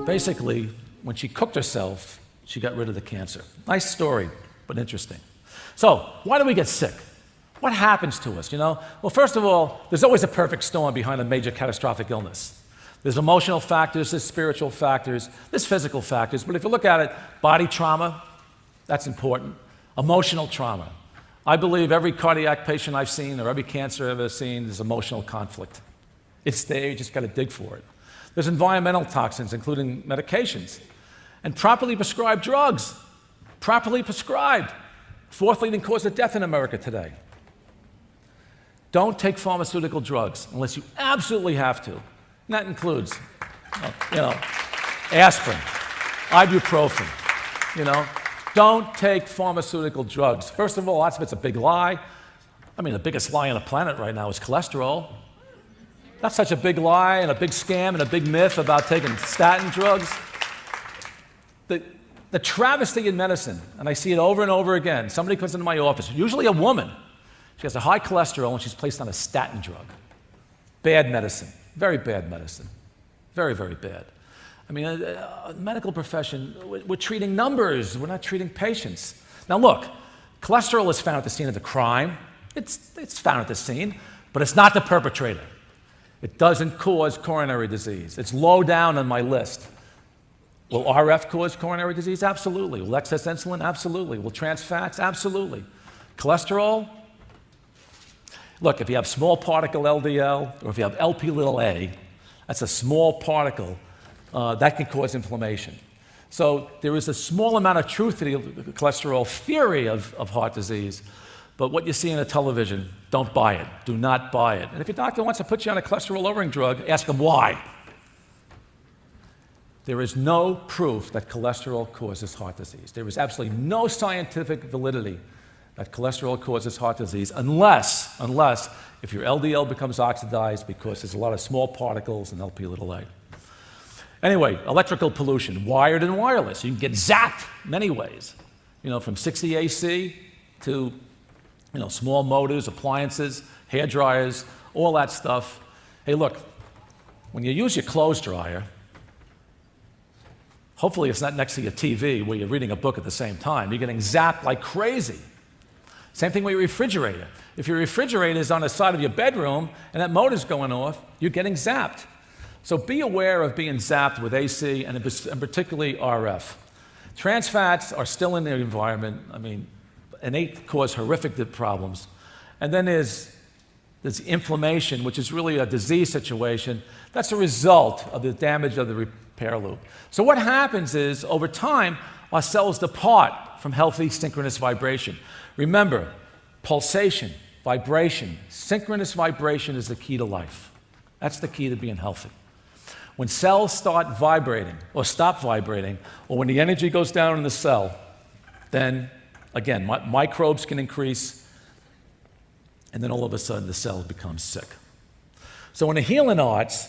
basically, when she cooked herself, she got rid of the cancer. Nice story, but interesting. So, why do we get sick? What happens to us, Well, first of all, there's always a perfect storm behind a major catastrophic illness. There's emotional factors, there's spiritual factors, there's physical factors, but if you look at it, body trauma, that's important. Emotional trauma. I believe every cardiac patient I've seen or every cancer I've ever seen is emotional conflict. It's there, you just got to dig for it. There's environmental toxins, including medications, and properly prescribed drugs. Properly prescribed. Fourth leading cause of death in America today. Don't take pharmaceutical drugs unless you absolutely have to. And that includes, aspirin, ibuprofen, Don't take pharmaceutical drugs. First of all, lots of it's a big lie. The biggest lie on the planet right now is cholesterol. That's such a big lie and a big scam and a big myth about taking statin drugs. The travesty in medicine, and I see it over and over again, somebody comes into my office, usually a woman, she has a high cholesterol and she's placed on a statin drug. Bad medicine, very bad medicine, very, very bad. Medical profession, we're treating numbers, we're not treating patients. Now look, cholesterol is found at the scene of the crime, it's found at the scene, but it's not the perpetrator. It doesn't cause coronary disease. It's low down on my list. Will RF cause coronary disease? Absolutely. Will excess insulin? Absolutely. Will trans fats? Absolutely. Cholesterol? Look, if you have small particle LDL or if you have LP(a), that's a small particle that can cause inflammation. So there is a small amount of truth to the cholesterol theory of heart disease, but what you see on the television, don't buy it. Do not buy it. And if your doctor wants to put you on a cholesterol-lowering drug, ask him why. There is no proof that cholesterol causes heart disease. There is absolutely no scientific validity that cholesterol causes heart disease unless if your LDL becomes oxidized because there's a lot of small particles in LP(a). Anyway, electrical pollution, wired and wireless. You can get zapped many ways, from 60 AC to small motors, appliances, hair dryers, all that stuff. Hey, look, when you use your clothes dryer, hopefully it's not next to your TV where you're reading a book at the same time. You're getting zapped like crazy. Same thing with your refrigerator. If your refrigerator is on the side of your bedroom and that motor's going off, you're getting zapped. So be aware of being zapped with AC and particularly RF. Trans fats are still in the environment. And they cause horrific problems. And then there's inflammation, which is really a disease situation. That's a result of the damage of the repair loop. So what happens is, over time, our cells depart from healthy synchronous vibration. Remember, pulsation, vibration, synchronous vibration is the key to life. That's the key to being healthy. When cells start vibrating, or stop vibrating, or when the energy goes down in the cell, then again, microbes can increase, and then all of a sudden the cell becomes sick. So in the healing arts,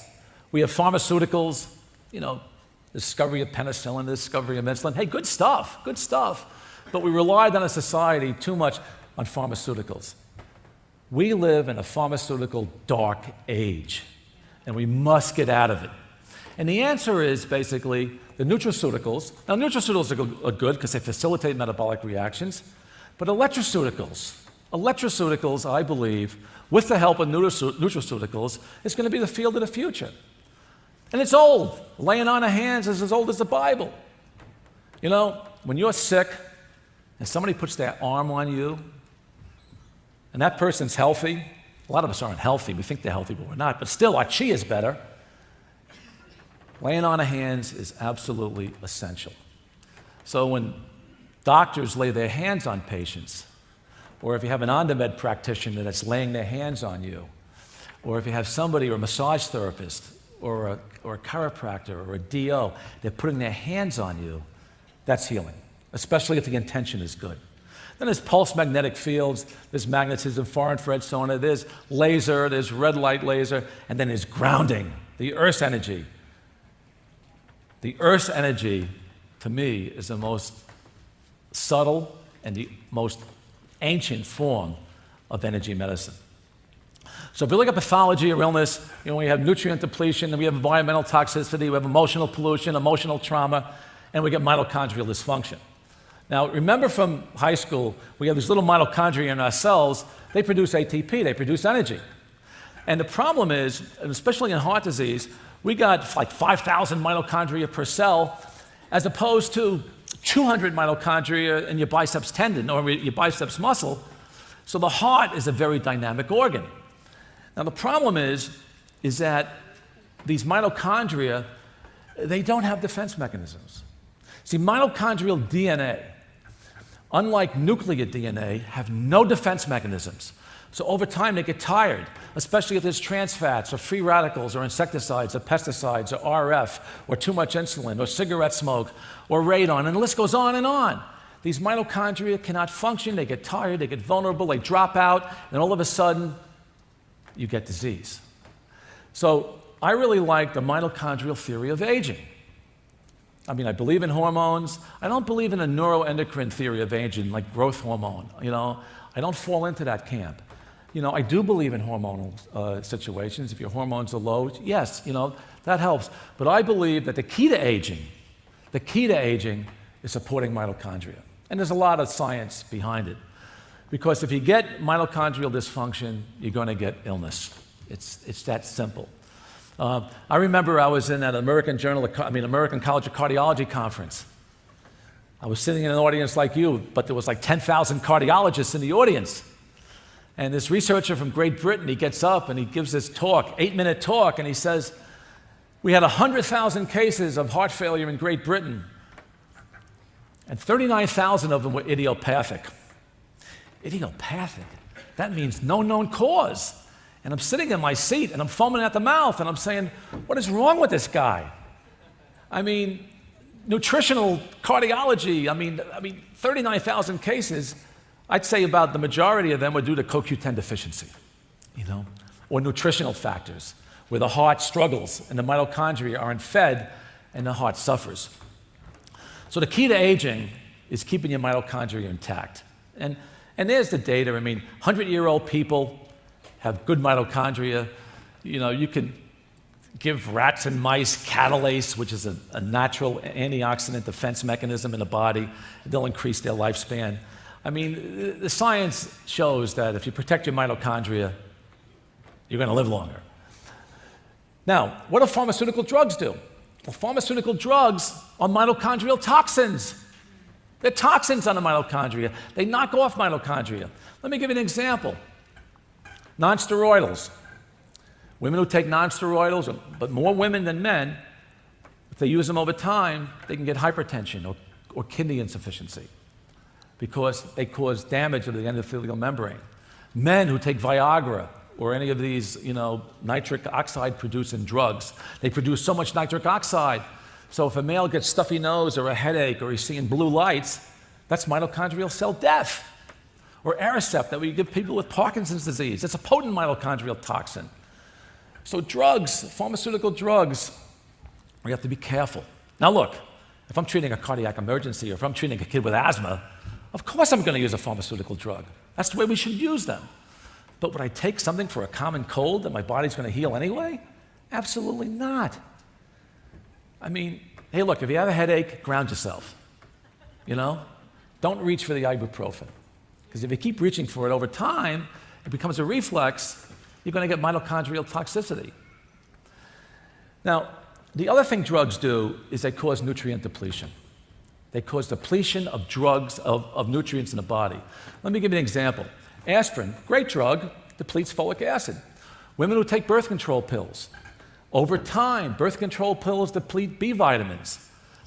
we have pharmaceuticals, discovery of penicillin, discovery of insulin. Hey, good stuff. But we relied on a society too much on pharmaceuticals. We live in a pharmaceutical dark age, and we must get out of it. And the answer is basically the nutraceuticals. Now, nutraceuticals are good because they facilitate metabolic reactions, but electroceuticals, I believe, with the help of nutraceuticals, is going to be the field of the future. And it's old. Laying on of hands is as old as the Bible. When you're sick and somebody puts their arm on you, and that person's healthy, a lot of us aren't healthy. We think they're healthy, but we're not. But still, our chi is better. Laying on of hands is absolutely essential. So when doctors lay their hands on patients, or if you have an on-demand practitioner that's laying their hands on you, or if you have somebody, or a massage therapist, or a chiropractor, or a DO, they're putting their hands on you, that's healing, especially if the intention is good. Then there's pulse magnetic fields, there's magnetism, far infrared sauna, there's laser, there's red light laser, and then there's grounding, the Earth's energy. The Earth's energy, to me, is the most subtle and the most ancient form of energy medicine. So if you look at pathology or illness, we have nutrient depletion, then we have environmental toxicity, we have emotional pollution, emotional trauma, and we get mitochondrial dysfunction. Now, remember from high school, we have these little mitochondria in our cells. They produce ATP, they produce energy. And the problem is, especially in heart disease, we got like 5,000 mitochondria per cell, as opposed to 200 mitochondria in your biceps tendon or your biceps muscle. So the heart is a very dynamic organ. Now, the problem is that these mitochondria, they don't have defense mechanisms. See, mitochondrial DNA, unlike nuclear DNA, have no defense mechanisms. So over time, they get tired, especially if there's trans fats or free radicals or insecticides or pesticides or RF or too much insulin or cigarette smoke or radon, and the list goes on and on. These mitochondria cannot function, they get tired, they get vulnerable, they drop out, and all of a sudden, you get disease. So I really like the mitochondrial theory of aging. I mean, I believe in hormones. I don't believe in a neuroendocrine theory of aging, like growth hormone. I don't fall into that camp. I do believe in hormonal situations. If your hormones are low, yes, that helps. But I believe that the key to aging is supporting mitochondria. And there's a lot of science behind it. Because if you get mitochondrial dysfunction, you're going to get illness. It's that simple. I remember I was in that American College of Cardiology conference. I was sitting in an audience like you, but there was like 10,000 cardiologists in the audience. And this researcher from Great Britain, he gets up and he gives this talk, 8-minute talk, and he says, we had 100,000 cases of heart failure in Great Britain, and 39,000 of them were idiopathic. Idiopathic? That means no known cause. And I'm sitting in my seat and I'm foaming at the mouth and I'm saying, what is wrong with this guy? I mean, nutritional cardiology, 39,000 cases, I'd say about the majority of them were due to CoQ10 deficiency, or nutritional factors, where the heart struggles and the mitochondria aren't fed and the heart suffers. So the key to aging is keeping your mitochondria intact. And there's the data. 100-year-old people have good mitochondria. You can give rats and mice catalase, which is a natural antioxidant defense mechanism in the body. They'll increase their lifespan. The science shows that if you protect your mitochondria, you're going to live longer. Now, what do pharmaceutical drugs do? Well, pharmaceutical drugs are mitochondrial toxins. They're toxins on the mitochondria. They knock off mitochondria. Let me give you an example. Non-steroidals. Women who take non-steroidals, but more women than men, if they use them over time, they can get hypertension or kidney insufficiency because they cause damage to the endothelial membrane. Men who take Viagra or any of these, nitric oxide producing drugs, they produce so much nitric oxide. So if a male gets stuffy nose or a headache or he's seeing blue lights, that's mitochondrial cell death. Or Aricept that we give people with Parkinson's disease. It's a potent mitochondrial toxin. So drugs, pharmaceutical drugs, we have to be careful. Now look, if I'm treating a cardiac emergency or if I'm treating a kid with asthma, of course I'm going to use a pharmaceutical drug. That's the way we should use them. But would I take something for a common cold that my body's going to heal anyway? Absolutely not. Hey look, if you have a headache, ground yourself. Don't reach for the ibuprofen. Because if you keep reaching for it over time, it becomes a reflex, you're going to get mitochondrial toxicity. Now, the other thing drugs do is they cause nutrient depletion. They cause depletion of drugs, of nutrients in the body. Let me give you an example. Aspirin, great drug, depletes folic acid. Women who take birth control pills, over time, birth control pills deplete B vitamins.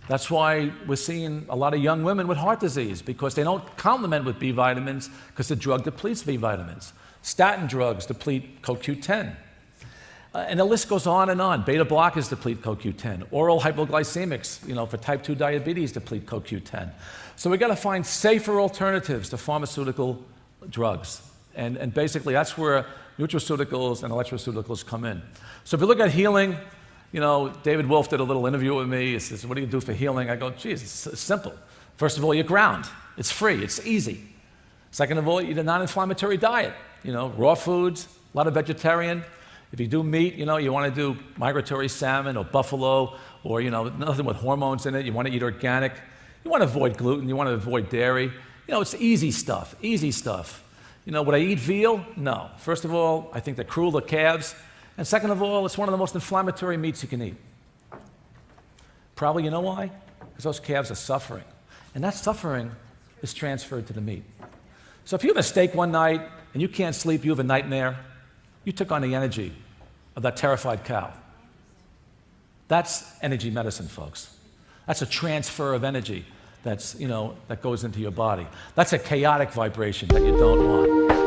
That's why we're seeing a lot of young women with heart disease, because they don't complement with B vitamins because the drug depletes B vitamins. Statin drugs deplete CoQ10. And the list goes on and on. Beta blockers deplete CoQ10. Oral hypoglycemics, for type 2 diabetes, deplete CoQ10. So we've got to find safer alternatives to pharmaceutical drugs. And basically, that's where nutraceuticals and electroceuticals come in. So if you look at healing, David Wolf did a little interview with me. He says, what do you do for healing? I go, geez, it's simple. First of all, you ground. It's free. It's easy. Second of all, you eat a non-inflammatory diet. Raw foods, A lot of vegetarian. If you do meat, you want to do migratory salmon or buffalo or, nothing with hormones in it. You want to eat organic. You want to avoid gluten. You want to avoid dairy. It's easy stuff, easy stuff. Would I eat veal? No. First of all, I think they're cruel to calves. And second of all, it's one of the most inflammatory meats you can eat. Probably, why? Because those calves are suffering. And that suffering is transferred to the meat. So if you have a steak one night and you can't sleep, you have a nightmare, you took on the energy of that terrified cow. That's energy medicine, folks. That's a transfer of energy that goes into your body. That's a chaotic vibration that you don't want.